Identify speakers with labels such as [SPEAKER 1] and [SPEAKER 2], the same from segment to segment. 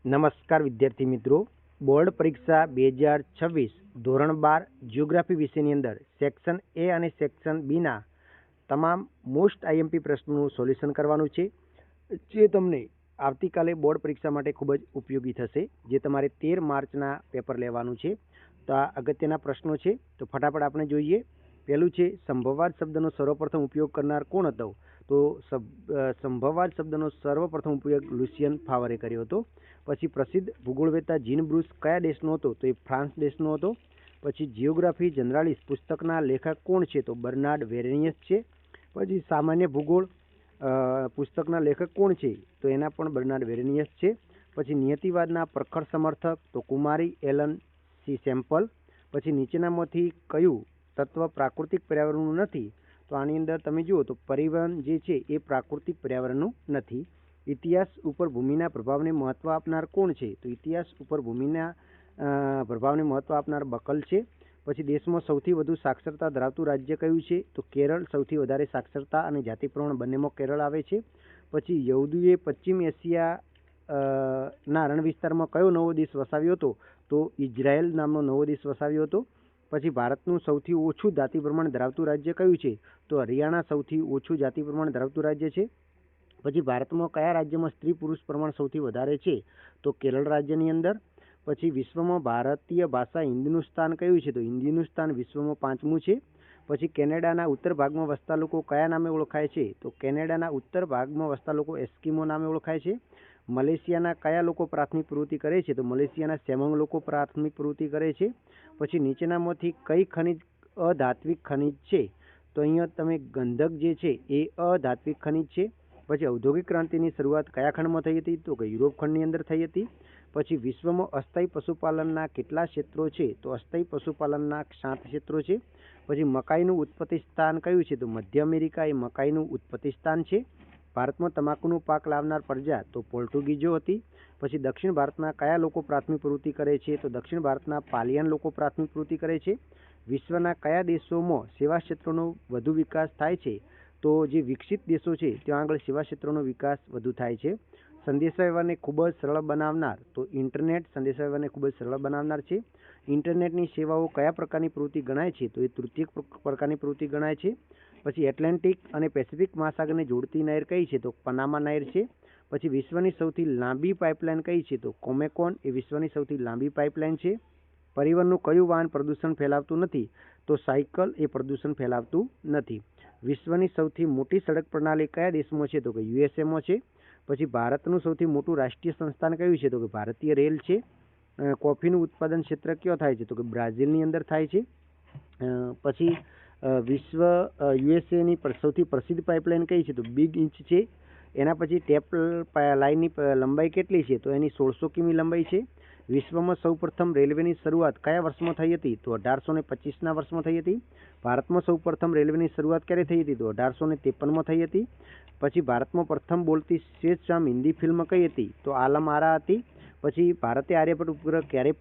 [SPEAKER 1] નમસ્કાર વિદ્યાર્થી મિત્રો, બોર્ડ પરીક્ષા 2026 ધોરણ 12 જિયોગ્રાફી વિષયની અંદર સેક્શન એ અને સેક્શન બીના તમામ મોસ્ટ આઈએમપી પ્રશ્નોનું સોલ્યુશન કરવાનું છે, જે તમને આવતીકાલે બોર્ડ પરીક્ષા માટે ખૂબ જ ઉપયોગી થશે. જે તમારે 13 માર્ચના પેપર લેવાનું છે. તો આ અગત્યના પ્રશ્નો છે, તો ફટાફટ આપણે જોઈએ. પહેલું છે, સંભવવાદ શબ્દનો સર્વપ્રથમ ઉપયોગ કરનાર કોણ હતો? તો સંભવવાદ શબ્દનો સર્વપ્રથમ ઉપયોગ લુસિયન ફાવરે કર્યો હતો. પછી પ્રસિદ્ધ ભૂગોળવેત્તા જીન બ્રુસ કયા દેશનો હતો? તો એ ફ્રાન્સ દેશનો હતો. પછી જિયોગ્રાફી જનરાલિસ પુસ્તકના લેખક કોણ છે? તો બર્નાર્ડ વેરેનિયસ છે. પછી સામાન્ય ભૂગોળ પુસ્તકના લેખક કોણ છે? તો એના પણ બર્નાર્ડ વેરેનિયસ છે. પછી નિયતિવાદના પ્રખર સમર્થક તો કુમારી એલન સી સેમ્પલ. પછી નીચેનામાંથી કયું તત્વ પ્રાકૃતિક પર્યાવરણનું નથી? તો આની અંદર તમે જુઓ તો પરિવહન જે છે એ પ્રાકૃતિક પર્યાવરણનું નથી. ઇતિહાસ ઉપર ભૂમિના પ્રભાવને મહત્વ આપનાર કોણ છે? તો ઇતિહાસ ઉપર ભૂમિના પ્રભાવને મહત્વ આપનાર બકલ છે. પછી દેશમાં સૌથી વધુ સાક્ષરતા ધરાવતું રાજ્ય કયું છે? તો કેરળ સૌથી વધારે સાક્ષરતા અને જાતિ પ્રમાણ બંનેમાં કેરળ આવે છે. પછી યહૂદીએ પશ્ચિમ એશિયા ના રણ વિસ્તારમાં કયો નવો દેશ વસાવ્યો હતો? તો ઇઝરાયલ નામનો નવો દેશ વસાવ્યો હતો. પછી ભારતનું સૌથી ઓછું જાતિ પ્રમાણ ધરાવતું રાજ્ય કયું છે? તો હરિયાણા સૌથી ઓછું જાતિ પ્રમાણ ધરાવતું રાજ્ય છે. પછી ભારતમાં કયા રાજ્યમાં સ્ત્રી પુરુષ પ્રમાણ સૌથી વધારે છે? તો કેરળ રાજ્યની અંદર. પછી વિશ્વમાં ભારતીય ભાષા હિન્દીનું સ્થાન કયું છે? તો હિન્દીનું સ્થાન વિશ્વમાં 5મું છે. પછી કેનેડાના ઉત્તર ભાગમાં વસતા લોકો કયા નામે ઓળખાય છે? તો કેનેડાના ઉત્તર ભાગમાં વસતા લોકો એસ્કિમો નામે ઓળખાય છે. મલેશિયાના કયા લોકો પ્રાથમિક પ્રવૃત્તિ કરે છે? તો મલેશિયાના સેમંગ લોકો પ્રાથમિક પ્રવૃત્તિ કરે છે. પછી નીચેનામાંથી કઈ ખનિજ અધાત્વિક ખનિજ છે? તો અહીંયા તમે ગંધક જે છે એ અધાત્વિક ખનિજ છે. પછી ઔદ્યોગિક ક્રાંતિની શરૂઆત કયા ખંડમાં થઈ હતી? તો કે યુરોપ ખંડની અંદર થઈ હતી. પછી વિશ્વમાં અસ્થાયી પશુપાલનના કેટલા ક્ષેત્રો છે? તો અસ્થાયી પશુપાલનના 7 ક્ષેત્રો છે. પછી મકાઈનું ઉત્પત્તિ સ્થાન કયું છે? તો મધ્ય અમેરિકા એ મકાઈનું ઉત્પત્તિ સ્થાન છે. ભારતમાં તમાકુનો પાક લાવનાર પ્રજા તો પોર્ટુગીઝો હતી. પછી દક્ષિણ ભારતના કયા લોકો પ્રાથમિક પ્રવૃત્તિ કરે છે? તો દક્ષિણ ભારતના પાલિયન લોકો પ્રાથમિક પ્રવૃત્તિ કરે છે. વિશ્વના કયા દેશોમાં સેવા ક્ષેત્રોનો વધુ વિકાસ થાય છે? તો જે વિકસિત દેશો છે ત્યાં આગળ સેવા ક્ષેત્રોનો વિકાસ વધુ થાય છે. સંદેશાવ્યવહારને ખૂબ જ સરળ બનાવનાર તો ઇન્ટરનેટ સંદેશાવ્યવહારને ખૂબ જ સરળ બનાવનાર છે. ઇન્ટરનેટની સેવાઓ કયા પ્રકારની પ્રવૃત્તિ ગણાય છે? તો એ તૃતીયક પ્રકારની પ્રવૃત્તિ ગણાય છે. પછી એટલાન્ટિક અને પેસિફિક મહાસાગરને જોડતી નહેર કઈ છે? તો પનામા નહેર છે. પછી વિશ્વની સૌથી લાંબી પાઇપલાઇન કઈ છે? તો કોમેકોન એ વિશ્વની સૌથી લાંબી પાઇપલાઇન છે. પરિવહનનું કયું વાહન પ્રદૂષણ ફેલાવતું નથી? તો સાયકલ એ પ્રદૂષણ ફેલાવતું નથી. વિશ્વની સૌથી મોટી સડક પ્રણાલી કયા દેશમાં છે? તો કે યુએસએમાં છે. પછી ભારતનું સૌથી મોટું રાષ્ટ્રીય સંસ્થાન કયું છે? તો કે ભારતીય રેલ છે. કોફીનું ઉત્પાદન ક્ષેત્ર કયો થાય છે? તો કે બ્રાઝિલની અંદર થાય છે. પછી વિશ્વ યુએસએની સૌથી પ્રસિદ્ધ પાઇપલાઇન કઈ છે? તો બિગ ઇંચ છે. એના પછી ટેપ લાઇનની લંબાઈ કેટલી છે? તો એની 1600 કિમી લંબાઈ છે. વિશ્વમાં સૌપ્રથમ રેલવેની શરૂઆત કયા વર્ષમાં થઈ હતી? તો 1825ના વર્ષમાં થઈ હતી. ભારતમાં સૌપ્રથમ રેલવેની શરૂઆત ક્યારે થઈ હતી? તો 1853માં થઈ હતી. પછી ભારતમાં પ્રથમ બોલતી શ્વેતશામ હિન્દી ફિલ્મ કઈ હતી? તો આલમ આરા હતી. પછી ભારતે આર્યભટ્ટ ઉપગ્રહ ક્યારે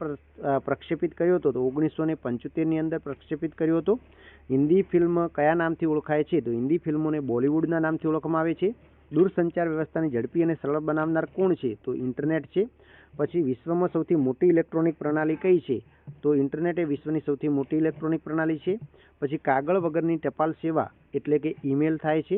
[SPEAKER 1] પ્રક્ષેપિત કર્યો હતો? તો 1975ની અંદર પ્રક્ષેપિત કર્યો હતો. હિન્દી ફિલ્મ કયા નામથી ઓળખાય છે? તો હિન્દી ફિલ્મોને બોલિવૂડના નામથી ઓળખવામાં આવે છે. દૂરસંચાર વ્યવસ્થાને ઝડપી અને સરળ બનાવનાર કોણ છે? તો ઇન્ટરનેટ છે. પછી વિશ્વમાં સૌથી મોટી ઇલેક્ટ્રોનિક પ્રણાલી કઈ છે? તો ઇન્ટરનેટ એ વિશ્વની સૌથી મોટી ઇલેક્ટ્રોનિક પ્રણાલી છે. પછી કાગળ વગરની ટપાલ સેવા એટલે કે ઈમેલ થાય છે.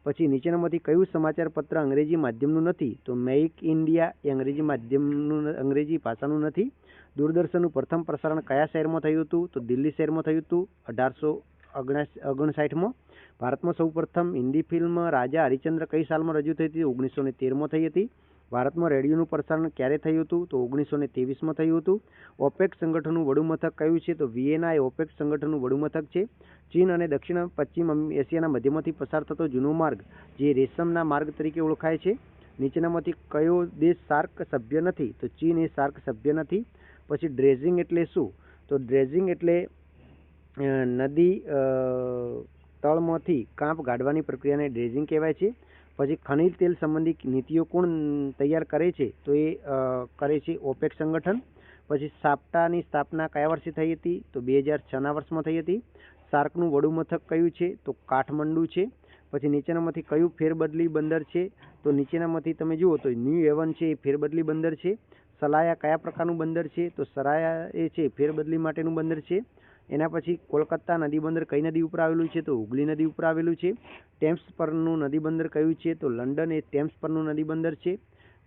[SPEAKER 1] પછી નીચેનામાંથી કયું સમાચાર પત્ર અંગ્રેજી માધ્યમનું નથી? તો મેક ઇન્ડિયા એ અંગ્રેજી ભાષાનું નથી. દૂરદર્શનનું પ્રથમ પ્રસારણ કયા શહેરમાં થયું હતું? તો દિલ્હી શહેરમાં થયું હતું 1859માં. ભારતમાં સૌપ્રથમ હિન્દી ફિલ્મ રાજા હરિશ્ચંદ્ર કઈ સાલમાં રજૂ થઈ હતી? 1913માં થઈ હતી. ભારતમાં રેડિયોનું પ્રસારણ ક્યારે થયું હતું? તો 1923માં થયું હતું. ઓપેક સંગઠનનું વડું મથક કયું છે? તો વિયેના એ ઓપેક સંગઠનનું વડું મથક છે. ચીન અને દક્ષિણ પશ્ચિમ એશિયાના મધ્યમાંથી પસાર થતો જૂનો માર્ગ જે રેશમના માર્ગ તરીકે ઓળખાય છે. નીચેનામાંથી કયો દેશ સાર્ક સભ્ય નથી? તો ચીન એ સાર્ક સભ્ય નથી. પછી ડ્રેઝિંગ એટલે શું? તો ડ્રેઝિંગ એટલે નદી તળમાંથી કાંપ કાઢવાની પ્રક્રિયાને ડ્રેઝિંગ કહેવાય છે. પછી ખનિજ તેલ સંબંધિત નીતિઓ કોણ તૈયાર કરે છે? તો એ કરે છે ઓપેક સંગઠન. પછી સાપ્ટાની સ્થાપના કયા વર્ષે થઈ હતી? તો 2006ના વર્ષમાં થઈ હતી. સાર્કનું વડું મથક કયું છે? તો કાઠમંડુ છે. પછી નીચેનામાંથી કયું ફેરબદલી બંદર છે? તો નીચેનામાંથી તમે જુઓ તો ન્યૂ હેવન છે એ ફેરબદલી બંદર છે. સલાયા કયા પ્રકારનું બંદર છે? તો સરાયા એ છે ફેરબદલી માટેનું બંદર છે. એના પછી કોલકાતા નદી બંદર કઈ નદી ઉપર આવેલું છે? તો હુગલી નદી ઉપર આવેલું છે. ટેમ્સ પરનું નદી બંદર કયું છે? તો લંડન એ ટેમ્સ પરનું નદી બંદર છે.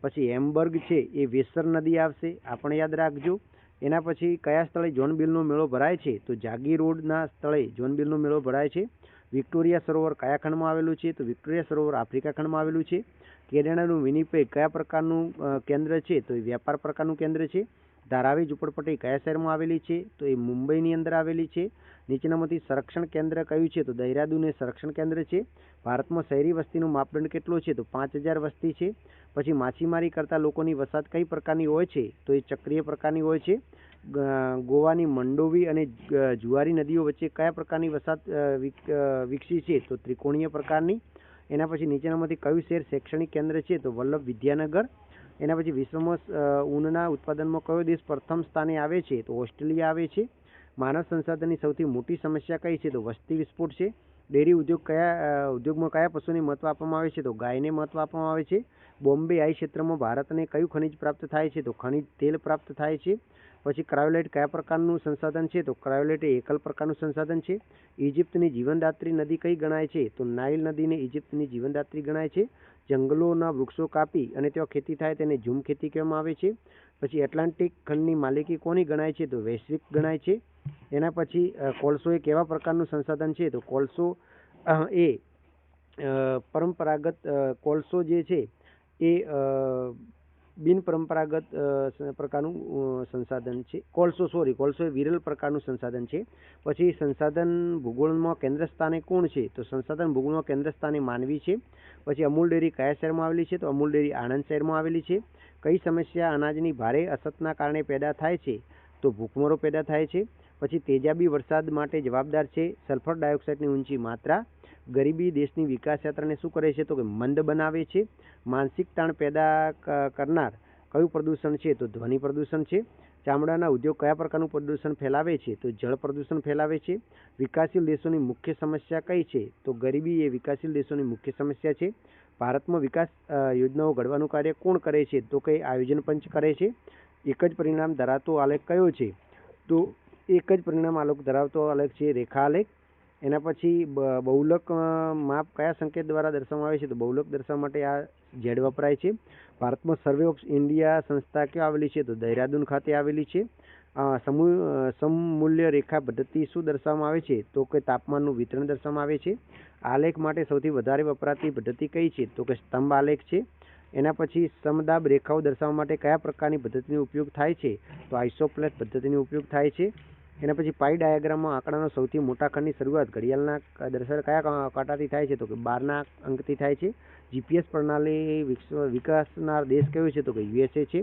[SPEAKER 1] પછી હેમ્બર્ગ છે એ વેસર નદી આવશે, આ પણ યાદ રાખજો. એના પછી કયા સ્થળે જોનબિલનો મેળો ભરાય છે? તો જાગીર રોડના સ્થળે જોનબિલનો મેળો ભરાય છે. વિક્ટોરિયા સરોવર કયા ખંડમાં આવેલું છે? તો વિક્ટોરિયા સરોવર આફ્રિકા ખંડમાં આવેલું છે. કેનેડાનું વિનિપેગ કયા પ્રકારનું કેન્દ્ર છે? તો એ વ્યાપાર પ્રકારનું કેન્દ્ર છે. ધારાવી ઝુંપડપટ્ટી કયા શહેરમાં આવેલી છે? તો એ મુંબઈની અંદર આવેલી છે. નીચેનામાંથી સંરક્ષણ કેન્દ્ર કયું છે? તો દહેરાદૂન એ સંરક્ષણ કેન્દ્ર છે. ભારતમાં શહેરી વસ્તીનો માપદંડ કેટલો છે? તો 5000 વસ્તી છે. પછી માછીમારી કરતા લોકોની વસાહત કઈ પ્રકારની હોય છે? તો એ ચક્રીય પ્રકારની હોય છે. ગોવાની મંડોવી અને જુઆરી નદીઓ વચ્ચે કયા પ્રકારની વસાહત વિકસી છે? તો ત્રિકોણીય પ્રકારની. એના પછી નીચેનામાંથી કયું શહેર શૈક્ષણિક કેન્દ્ર છે? તો વલ્લભ વિદ્યાનગર. એના પછી વિશ્વમાં ઊનના ઉત્પાદનમાં કયો દેશ પ્રથમ સ્થાને આવે છે? તો ઓસ્ટ્રેલિયા આવે છે. માનવ સંસાધનની સૌથી મોટી સમસ્યા કઈ છે? તો વસ્તી વિસ્ફોટ છે. ડેરી ઉદ્યોગમાં કયા પશુને મહત્વ આપવામાં આવે છે? તો ગાયને મહત્વ આપવામાં આવે છે. બોમ્બે આઈ ક્ષેત્રમાં ભારતને કયું ખનિજ પ્રાપ્ત થાય છે? તો ખનિજ તેલ પ્રાપ્ત થાય છે. પછી ક્રાયોલાઇટ કયા પ્રકારનું સંસાધન છે? તો ક્રાયોલાઇટ એ એકલ પ્રકારનું સંસાધન છે. ઇજિપ્તની જીવનદાત્રી નદી કઈ ગણાય છે? તો નાઇલ નદીને ઇજિપ્તની જીવનદાત્રી ગણાય છે. જંગલોના વૃક્ષો કાપી અને ત્યાં ખેતી થાય તેને ઝૂમ ખેતી કહેવામાં આવે છે. પછી એટલાન્ટિક ખંડની માલિકી કોની ગણાય છે? તો વૈશ્વિક ગણાય છે. એના પછી કોલસો એ કેવા પ્રકારનું સંસાધન છે? તો કોલસો એ પરંપરાગત કોલસો જે છે એ બિન પરંપરાગત પ્રકારનું સંસાધન છે. કોલસો એ વિરલ પ્રકારનું સંસાધન છે. પછી સંસાધન ભૂગોળમાં કેન્દ્ર સ્થાને કોણ છે? તો સંસાધન ભૂગોળમાં કેન્દ્ર સ્થાને માનવી છે. પછી અમૂલ ડેરી કયા શહેરમાં આવેલી છે? તો અમૂલ ડેરી આણંદ શહેરમાં આવેલી છે. કઈ સમસ્યા અનાજની ભારે અછતના કારણે પેદા થાય છે? તો ભૂખમરો પેદા થાય છે. પછી તેજાબી વરસાદ માટે જવાબદાર છે સલ્ફર ડાયોક્સાઇડની ઊંચી માત્રા. ગરીબી દેશની વિકાસ યાત્રાને શું કરે છે? તો કે મંદ બનાવે છે. માનસિક તાણ પેદા કરનાર કયું પ્રદૂષણ છે? તો ધ્વનિ પ્રદૂષણ છે. ચામડાના ઉદ્યોગ કયા પ્રકારનું પ્રદૂષણ ફેલાવે છે? તો જળ પ્રદૂષણ ફેલાવે છે. વિકાસશીલ દેશોની મુખ્ય સમસ્યા કઈ છે? તો ગરીબી એ વિકાસશીલ દેશોની મુખ્ય સમસ્યા છે. ભારતમાં વિકાસ યોજનાઓ ઘડવાનું કાર્ય કોણ કરે છે? તો કે આયોજન પંચ કરે છે. એક જ પરિણામ ધરાવતો આલેખ કયો છે? તો એક જ પરિણામ ધરાવતો આલેખ છે રેખાલેખ. એના પછી બહુલક માપ કયા સંકેત દ્વારા દર્શાવવામાં આવે છે? તો બહુલક દર્શાવવા માટે આ ઝેડ વપરાય છે. ભારતમાં સર્વે ઓફ ઇન્ડિયા સંસ્થા ક્યાં આવેલી છે? તો દહેરાદૂન ખાતે આવેલી છે. સમમૂલ્ય રેખા પદ્ધતિ શું દર્શાવવામાં આવે છે? તો કે તાપમાનનું વિતરણ દર્શાવવામાં આવે છે. આલેખ માટે સૌથી વધારે વપરાતી પદ્ધતિ કઈ છે? તો કે સ્તંભ આલેખ છે. એના પછી સમદાબ રેખાઓ દર્શાવવા માટે કયા પ્રકારની પદ્ધતિનો ઉપયોગ થાય છે? તો આઇસોપ્લેસ પદ્ધતિનો ઉપયોગ થાય છે. એના પછી પાઈ ડાયાગ્રામમાં આંકડાનો સૌથી મોટા ખંડની શરૂઆત ઘડિયાળના દર્શાવ કયા કાંટાથી થાય છે? તો કે 12ના અંકથી થાય છે. જીપીએસ પ્રણાલી વિકાસનાર દેશ કયો છે? તો કે યુએસએ છે.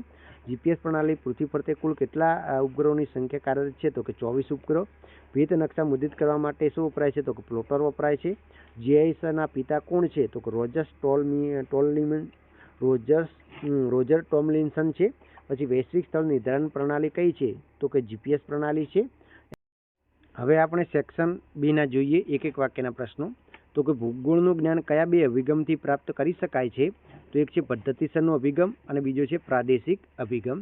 [SPEAKER 1] જીપીએસ પ્રણાલી પૃથ્વી ફરતે કુલ કેટલા ઉપગ્રહોની સંખ્યા કાર્યરત છે? તો કે 24 ઉપગ્રહ. ભેદ નકશા મુદ્રિત કરવા માટે શું વપરાય છે? તો કે પ્લોટર વપરાય છે. જીઆઈએસના પિતા કોણ છે? તો કે રોજર ટોમલિન્સન છે. પછી વૈશ્વિક સ્થળ નિર્ધારણ પ્રણાલી કઈ છે? તો કે જીપીએસ પ્રણાલી છે. હવે આપણે સેક્શન બીના જોઈએ એક એક વાક્યના પ્રશ્નો. તો કે ભૂગોળનું જ્ઞાન કયા બે અભિગમથી પ્રાપ્ત કરી શકાય છે? તો એક છે પદ્ધતિસરનો અભિગમ અને બીજો છે પ્રાદેશિક અભિગમ.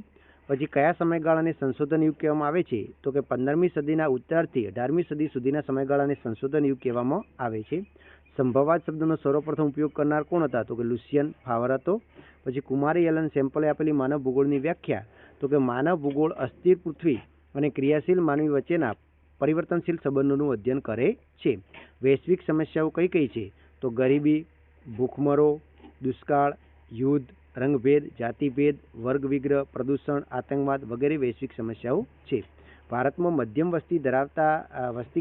[SPEAKER 1] પછી કયા સમયગાળાને સંશોધન યુગ કહેવામાં આવે છે? તો કે 15મી સદીના ઉત્તરાર્ધથી 18મી સદી સુધીના સમયગાળાને સંશોધન યુગ કહેવામાં આવે છે. સંભવાત શબ્દનો સર્વપ્રથમ ઉપયોગ કરનાર કોણ હતા? તો કે લુસિયન ફાવર હતો. પછી કુમારી એલન સેમ્પલે આપેલી માનવ ભૂગોળની વ્યાખ્યા. તો કે માનવ ભૂગોળ અસ્થિર પૃથ્વી અને ક્રિયાશીલ માનવી વચ્ચેના પરિવર્તનશીલ સંબંધોનું અધ્યયન કરે છે. વૈશ્વિક સમસ્યાઓ કઈ કઈ છે? તો ગરીબી, ભૂખમરો, દુષ્કાળ, યુદ્ધ, રંગભેદ, જાતિભેદ, વર્ગ વિગ્રહ, પ્રદૂષણ, આતંકવાદ વગેરે વૈશ્વિક સમસ્યાઓ છે. ભારતમાં મધ્યમ વસ્તી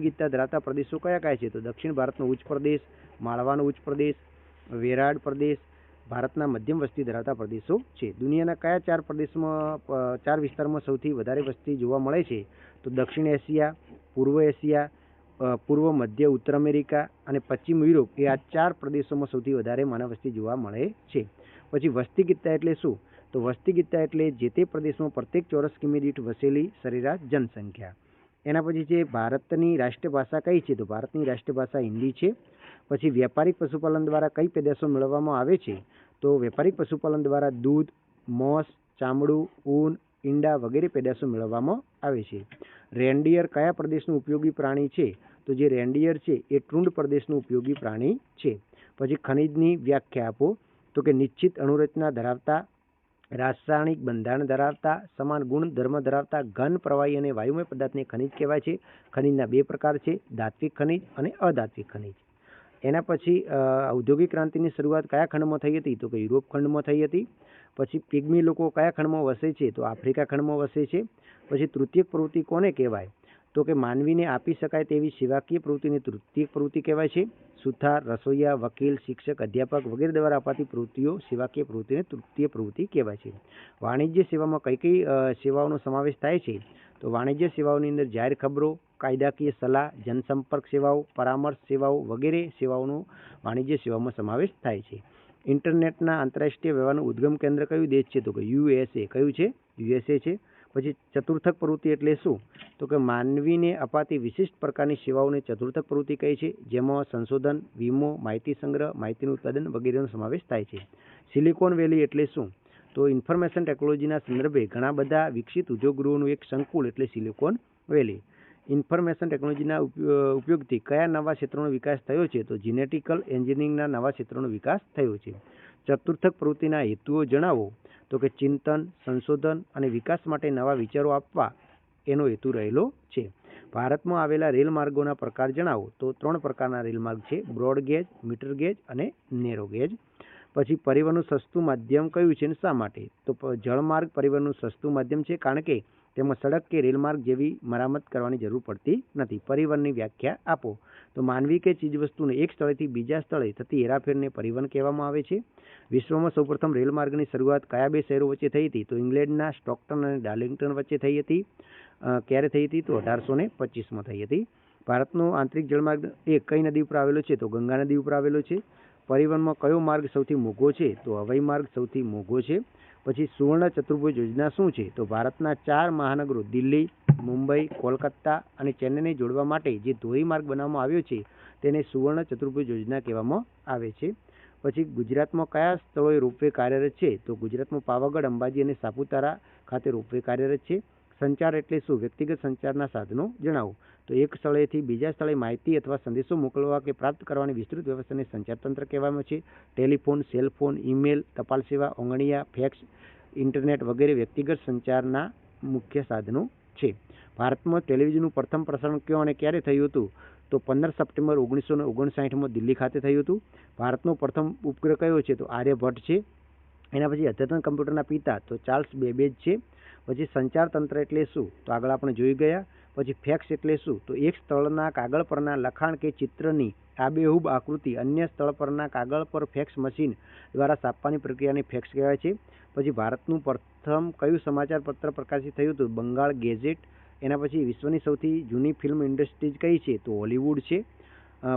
[SPEAKER 1] ગીતતા ધરાવતા પ્રદેશો કયા કયા છે? તો દક્ષિણ ભારતનો ઉચ્ચ પ્રદેશ, માળવાનો ઉચ્ચ પ્રદેશ, વેરાડ પ્રદેશ ભારતના મધ્યમ વસ્તી ધરાવતા પ્રદેશો છે. દુનિયાના કયા ચાર વિસ્તારમાં સૌથી વધારે વસ્તી જોવા મળે છે? તો દક્ષિણ એશિયા, પૂર્વ એશિયા, પૂર્વ મધ્ય ઉત્તર અમેરિકા અને પશ્ચિમ યુરોપ એ આ 4 પ્રદેશોમાં સૌથી વધારે માનવ વસ્તી જોવા મળે છે. પછી વસ્તી ગીતતા એટલે શું? તો વસ્તી ગીતતા એટલે જે તે પ્રદેશમાં પ્રત્યેક ચોરસ કિમી દીઠ વસેલી સરેરાશ જનસંખ્યા. એના પછી છે ભારતની રાષ્ટ્રીય ભાષા કઈ છે? તો ભારતની રાષ્ટ્રીય ભાષા હિન્દી છે. પછી વ્યાપારિક પશુપાલન દ્વારા કઈ પેદાશો મેળવવામાં આવે છે? તો વેપારિક પશુપાલન દ્વારા દૂધ, મોસ, ચામડું, ઊન ઈંડા વગેરે પેદાશો મેળવવામાં આવે છે. રેન્ડિયર કયા પ્રદેશનું ઉપયોગી પ્રાણી છે? તો જે રેન્ડિયર છે એ ટ્રુંડ પ્રદેશનું ઉપયોગી પ્રાણી છે. પછી ખનિજની વ્યાખ્યા આપો. તો કે નિશ્ચિત અણુરચના ધરાવતા, રાસાયણિક બંધારણ ધરાવતા, સમાન ગુણ ધર્મ ધરાવતા ઘન, પ્રવાહી અને વાયુમય પદાર્થને ખનિજ કહેવાય છે. ખનિજના બે પ્રકાર છે, ધાત્વિક ખનિજ અને અધાત્વિક ખનિજ. એના પછી ઔદ્યોગિક ક્રાંતિની શરૂઆત કયા ખંડમાં થઈ હતી? તો કે યુરોપ ખંડમાં થઈ હતી. પછી પિગ્મી લોકો કયા ખંડમાં વસે છે? તો આફ્રિકા ખંડમાં વસે છે. પછી તૃતીયક પ્રવૃત્તિ કોને કહેવાય? તો કે માનવીને આપી શકાય તેવી સેવાકીય પ્રવૃત્તિને તૃતીયક પ્રવૃત્તિ કહેવાય છે. સુથાર, રસોઈયા, વકીલ, શિક્ષક, અધ્યાપક વગેરે દ્વારા અપાતી પ્રવૃત્તિઓ સેવાકીય પ્રવૃત્તિને તૃતીય પ્રવૃત્તિ કહેવાય છે. વાણિજ્ય સેવામાં કઈ કઈ સેવાઓનો સમાવેશ થાય છે? તો વાણિજ્ય સેવાઓની અંદર જાહેર ખબરો, કાયદાકીય સલાહ, જનસંપર્ક સેવાઓ, પરામર્શ સેવાઓ વગેરે સેવાઓનો વાણિજ્ય સેવામાં સમાવેશ થાય છે. ઇન્ટરનેટના આંતરરાષ્ટ્રીય વ્યવહારનું ઉદ્ગમ કેન્દ્ર કયું દેશ છે? તો કે USA. કયું છે? USA છે. પછી ચતુર્થક પ્રવૃત્તિ એટલે શું? તો કે માનવીને અપાતી વિશિષ્ટ પ્રકારની સેવાઓને ચતુર્થક પ્રવૃત્તિ કહે છે, જેમાં સંશોધન, વીમો, માહિતી સંગ્રહ, માહિતીનું ઉત્પાદન વગેરેનો સમાવેશ થાય છે. સિલિકોન વેલી એટલે શું? તો ઇન્ફોર્મેશન ટેકનોલોજીના સંદર્ભે ઘણા બધા વિકસિત ઉદ્યોગગૃહોનું એક સંકુલ એટલે સિલિકોન વેલી. ઇન્ફોર્મેશન ટેકનોલોજીના ઉપયોગથી કયા નવા ક્ષેત્રોનો વિકાસ થયો છે? તો જીનેટિકલ એન્જિનિયરિંગના નવા ક્ષેત્રોનો વિકાસ થયો છે. ચતુર્થક પ્રવૃત્તિના હેતુઓ જણાવો. તો કે ચિંતન, સંશોધન અને વિકાસ માટે નવા વિચારો આપવા એનો હેતુ રહેલો છે. ભારતમાં આવેલા રેલ માર્ગોના પ્રકાર જણાવો. તો 3 પ્રકારના રેલ માર્ગ છે, બ્રોડ ગેજ, મીટર ગેજ અને નેરો ગેજ. પછી પરિવહનનું સસ્તું માધ્યમ કયું છે અને શા માટે? તો જળમાર્ગ પરિવહનનું સસ્તું માધ્યમ છે, કારણ કે તેમાં સડક કે રેલમાર્ગ જેવી મરામત કરવાની જરૂર પડતી નથી. પરિવહનની વ્યાખ્યા આપો. તો માનવી કે ચીજવસ્તુને એક સ્થળેથી બીજા સ્થળે થતી હેરાફેરને પરિવહન કહેવામાં આવે છે. વિશ્વમાં સૌપ્રથમ રેલમાર્ગની શરૂઆત કયા બે શહેરો વચ્ચે થઈ હતી? તો ઇંગ્લેન્ડના સ્ટોકટન અને ડાર્લિંગ્ટન વચ્ચે થઈ હતી. ક્યારે થઈ હતી? તો 1825માં થઈ હતી. ભારતનો આંતરિક જળમાર્ગ એ કઈ નદી ઉપર આવેલો છે? તો ગંગા નદી ઉપર આવેલો છે. પરિવહનમાં કયો માર્ગ સૌથી મોંઘો છે? તો હવાઈ માર્ગ સૌથી મોંઘો છે. પછી સુવર્ણ ચતુર્ભુજ યોજના શું છે? તો ભારતના 4 મહાનગરો દિલ્હી, મુંબઈ, કોલકાતા અને ચેન્નઈને જોડવા માટે જે ધોરીમાર્ગ બનાવવામાં આવ્યો છે તેને સુવર્ણ ચતુર્ભુજ યોજના કહેવામાં આવે છે. પછી ગુજરાતમાં કયા સ્થળોએ રોપવે કાર્યરત છે? તો ગુજરાતમાં પાવાગઢ, અંબાજી અને સાપુતારા ખાતે રોપવે કાર્યરત છે. સંચાર એટલે શું? વ્યક્તિગત સંચારના સાધનો જણાવો. તો એક સ્થળેથી બીજા સ્થળે માહિતી અથવા સંદેશો મોકલવા કે પ્રાપ્ત કરવાની વિસ્તૃત વ્યવસ્થાને સંચાર તંત્ર કહેવામાં છે. ટેલિફોન, સેલફોન, ઈમેલ, ટપાલ સેવા, ઓગણિયા, ફેક્સ, ઇન્ટરનેટ વગેરે વ્યક્તિગત સંચારના મુખ્ય સાધનો છે. ભારતમાં ટેલિવિઝનનું પ્રથમ પ્રસારણ ક્યાં અને ક્યારે થયું હતું? તો 15 સપ્ટેમ્બર 1959માં દિલ્હી ખાતે થયું હતું. ભારતનો પ્રથમ ઉપગ્રહ કયો છે? તો આર્યભટ્ટ છે. એના પછી અદ્યતન કમ્પ્યુટરના પિતા તો ચાર્લ્સ બેબેજ છે. પછી સંચાર તંત્ર એટલે શું? તો આગળ આપણે જોઈ ગયા. પછી ફેક્સ એટલે શું? તો એક સ્થળના કાગળ પરના લખાણ કે ચિત્રની આબેહૂબ આકૃતિ અન્ય સ્થળ પરના કાગળ પર ફેક્સ મશીન દ્વારા છાપવાની પ્રક્રિયાને ફેક્સ કહેવાય છે. પછી ભારતનું પ્રથમ કયું સમાચાર પત્ર પ્રકાશિત થયું હતું? બંગાળ ગેઝેટ. એના પછી વિશ્વની સૌથી જૂની ફિલ્મ ઇન્ડસ્ટ્રીઝ કઈ છે? તો હોલિવૂડ છે.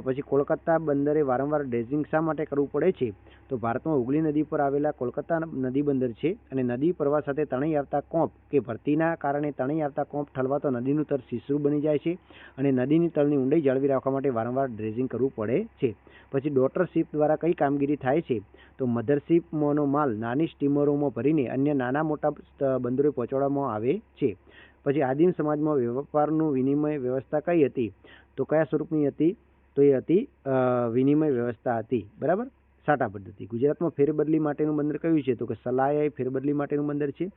[SPEAKER 1] પછી કોલકાતા બંદરે વારંવાર ડ્રેજિંગ શા માટે કરવું પડે છે? તો ભારતમાં હુગલી નદી પર આવેલા કોલકાતા નદી બંદર છે અને નદી પ્રવાહ સાથે તણાઈ આવતા કોંપ કે ભરતીના કારણે તણાઈ આવતા કોંપ ઠલવાતો નદીનું તળ શીશરું બની જાય છે અને નદીની તળની ઊંડાઈ જાળવી રાખવા માટે વારંવાર ડ્રેજિંગ કરવું પડે છે. પછી ડોટર શિપ દ્વારા કઈ કામગીરી થાય છે? તો મધરશિપમાંનો માલ નાની સ્ટીમરોમાં ભરીને અન્ય નાના મોટા બંદરોએ પહોંચાડવામાં આવે છે. પછી આદિમ સમાજમાં વેપારનું વિનિમય વ્યવસ્થા કઈ હતી? તો કયા સ્વરૂપની હતી? તો એ હતી વિનિમય વ્યવસ્થા હતી. બરાબર, સાટા પદ્ધતિ. ગુજરાતમાં ફેરબદલી માટેનું બંદર કયું છે? તો કે સલાયા એ ફેરબદલી માટેનું બંદર છે.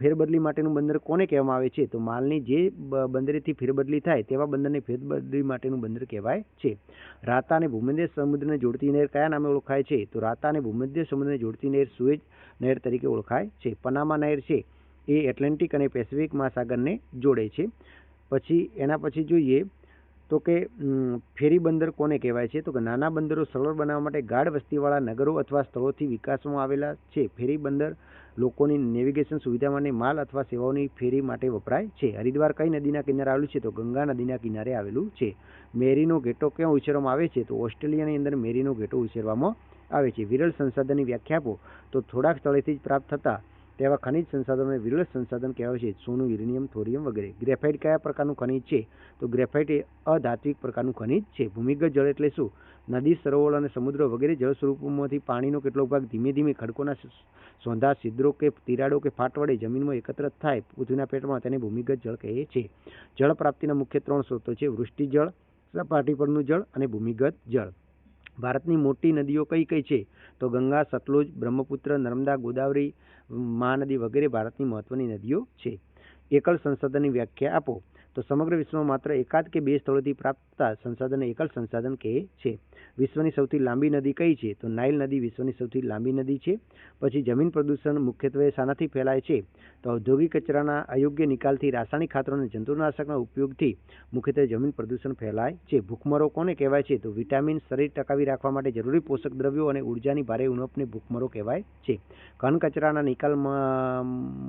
[SPEAKER 1] ફેરબદલી માટેનું બંદર કોને કહેવામાં આવે છે? તો માલની જે બંદરેથી ફેરબદલી થાય તેવા બંદરને ફેરબદલી માટેનું બંદર કહેવાય છે. રાતા અને ભૂમધ્ય સમુદ્રને જોડતી નહેર કયા નામે ઓળખાય છે? તો રાતા અને ભૂમધ્ય સમુદ્રને જોડતી નહેર સુએઝ નહેર તરીકે ઓળખાય છે. પનામા નહેર છે એ એટલાન્ટિક અને પેસિફિક મહાસાગરને જોડે છે. પછી એના પછી જોઈએ તો કે ફેરી બંદર કોને કહેવાય છે? તો કે નાના બંદરો સરળ બનાવવા માટે ગાઢ વસ્તીવાળા નગરો અથવા સ્થળોથી વિકાસમાં આવેલા છે. ફેરી બંદર લોકોની નેવિગેશન સુવિધા માટે માલ અથવા સેવાઓની ફેરી માટે વપરાય છે. હરિદ્વાર કઈ નદીના કિનારે આવેલું છે? તો ગંગા નદીના કિનારે આવેલું છે. મેરીનો ઘેટો ક્યાં ઉછેરવામાં આવે છે? તો ઓસ્ટ્રેલિયાની અંદર મેરીનો ઘેટો ઉછેરવામાં આવે છે. વિરલ સંસાધનની વ્યાખ્યા આપો. તો થોડાક સ્થળેથી જ પ્રાપ્ત થતા તેવા ખનિજ સંસાધનોને વિરલ સંસાધન કહેવાય છે. સોનું, યુરેનિયમ, થોરિયમ વગેરે. ગ્રેફાઇટ કયા પ્રકારનું ખનિજ છે? તો ગ્રેફાઇટ એ અધાત્વિક પ્રકારનું ખનિજ છે. ભૂમિગત જળ એટલે શું? નદી, સરોવર અને સમુદ્ર વગેરે જળ સ્વરૂપોમાંથી પાણીનો કેટલોક ભાગ ધીમે ધીમે ખડકોના સોંધા, છિદ્રો કે તિરાડો કે ફાટ વડે જમીનમાં એકત્ર થાય પૃથ્વીના પેટમાં તેને ભૂમિગત જળ કહે છે. જળ પ્રાપ્તિના મુખ્ય 3 સ્ત્રોતો છે: વૃષ્ટિ જળ, સપાટી પરનું જળ અને ભૂમિગત જળ. ભારતની મોટી નદીઓ કઈ કઈ છે? તો ગંગા, સતલુજ, બ્રહ્મપુત્ર, નર્મદા, ગોદાવરી, મહાનદી વગેરે ભારતની મહત્વની નદીઓ છે. એકલ સંસાધનની વ્યાખ્યા આપો. તો સમગ્ર વિશ્વમાં માત્ર એકાદ કે 2 સ્થળોથી પ્રાપ્ત થતા સંસાધનને એકલ સંસાધન કહે છે. વિશ્વની સૌથી લાંબી નદી કઈ છે? તો નાઇલ નદી વિશ્વની સૌથી લાંબી નદી છે. પછી જમીન પ્રદૂષણ મુખ્યત્વે શાનાથી ફેલાય છે? તો ઔદ્યોગિક કચરાના અયોગ્ય નિકાલથી, રાસાયણિક ખાતરો અને જંતુનાશકના ઉપયોગથી મુખ્યત્વે જમીન પ્રદૂષણ ફેલાય છે. ભૂખમરો કોને કહેવાય છે? તો વિટામિન, શરીર ટકાવી રાખવા માટે જરૂરી પોષક દ્રવ્યો અને ઉર્જાની ભારે ઉણપને ભૂખમરો કહેવાય છે. ઘન કચરાના નિકાલ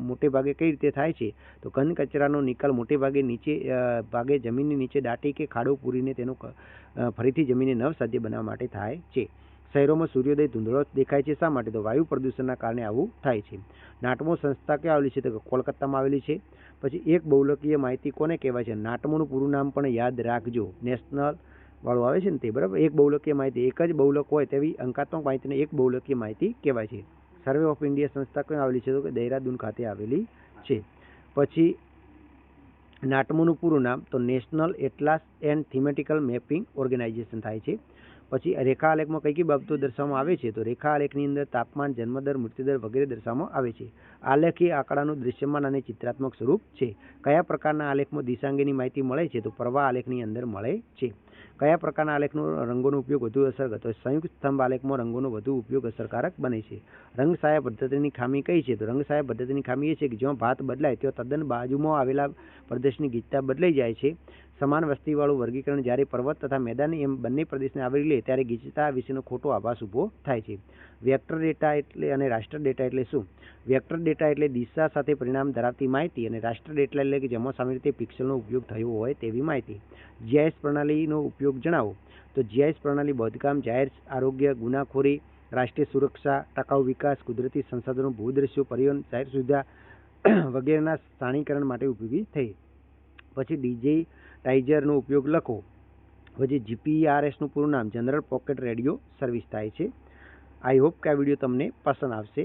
[SPEAKER 1] મોટે ભાગે કઈ રીતે થાય છે? તો ઘન કચરાનો નિકાલ મોટે ભાગે જમીનની નીચે દાટી કે ખાડો પૂરીને તેનો ફરીથી જમીનને નવસાધ્ય બનાવવા માટે થાય છે. શહેરોમાં સૂર્યોદય ધૂંધળો દેખાય છે. શા માટે? તો વાયુ પ્રદૂષણના કારણે આવું થાય છે. નાટમો સંસ્થા ક્યાં આવેલી છે? તો કોલકાતામાં આવેલી છે. પછી એક બહુલકીય માહિતી કોને કહેવાય છે? નાટમોનું પૂરું નામ પણ યાદ રાખજો. નેશનલ વાળું આવે છે ને તે, બરાબર. એક બહુલકીય માહિતી, એક જ બહુલક હોય તેવી અંકાત્મક માહિતીને એક બહુલકીય માહિતી કહેવાય છે. સર્વે ઓફ ઇન્ડિયા સંસ્થા ક્યાં આવેલી છે? તો કે દહેરાદૂન ખાતે આવેલી છે. પછી નાટમોનું પૂરું નામ તો national atlas and thematical mapping organisation થાય છે. પછી રેખા આલેખમાં કઈ કઈ બાબતો દર્શાવવામાં આવે છે? તો રેખા આલેખની અંદર તાપમાન, જન્મદર, મૃત્યુદર વગેરે દર્શાવવામાં આવે છે. આલેખ એ આંકડાનું દૃશ્યમાન અને ચિત્રાત્મક સ્વરૂપ છે. કયા પ્રકારના આલેખમાં દિશા અંગેની માહિતી મળે છે? તો પ્રવાહ આલેખની અંદર મળે છે. કયા પ્રકારના આલેખનો રંગોનો ઉપયોગ વધુ અસરકારક? તો સંયુક્ત સ્તંભ આલેખમાં રંગોનો વધુ ઉપયોગ અસરકારક બને છે. રંગછાયા પદ્ધતિની ખામી કઈ છે? તો રંગછાયા પદ્ધતિની ખામી એ છે કે જ્યાં ભાત બદલાય ત્યાં તદ્દન બાજુમાં આવેલા પ્રદેશની ગીચતા બદલાઈ જાય છે. સમાન વસ્તીવાળું વર્ગીકરણ જ્યારે પર્વત તથા મેદાની એમ બંને પ્રદેશને આવરી લે ત્યારે ગીચતા વિશેનો ખોટો આભાસ ઊભો થાય છે. વેક્ટર ડેટા એટલે અને રાષ્ટ્ર ડેટા એટલે શું? વેક્ટર ડેટા એટલે દિશા સાથે પરિણામ ધરાવતી માહિતી અને રાષ્ટ્ર ડેટા એટલે કે જેમાં સામાન્ય રીતે પિક્સેલનો ઉપયોગ થયો હોય તેવી માહિતી. જીઆઈએસ પ્રણાલીનો ઉપયોગ જણાવો. તો જીઆઈએસ પ્રણાલી બાંધકામ, જાહેર આરોગ્ય, ગુનાખોરી, રાષ્ટ્રીય સુરક્ષા, ટકાઉ વિકાસ, કુદરતી સંસાધનો, ભૂદ્રશ્યો, પરિવહન, જાહેર સુવિધા વગેરેના સ્થાનીકરણ માટે ઉપયોગી થઈ. પછી ડિજિટાઇઝરનો ઉપયોગ લખો. પછી જીપીઆરએસનું પૂરું નામ જનરલ પોકેટ રેડિયો સર્વિસ થાય છે. આઈ હોપ કે આ વિડીયો તમને પસંદ આવશે.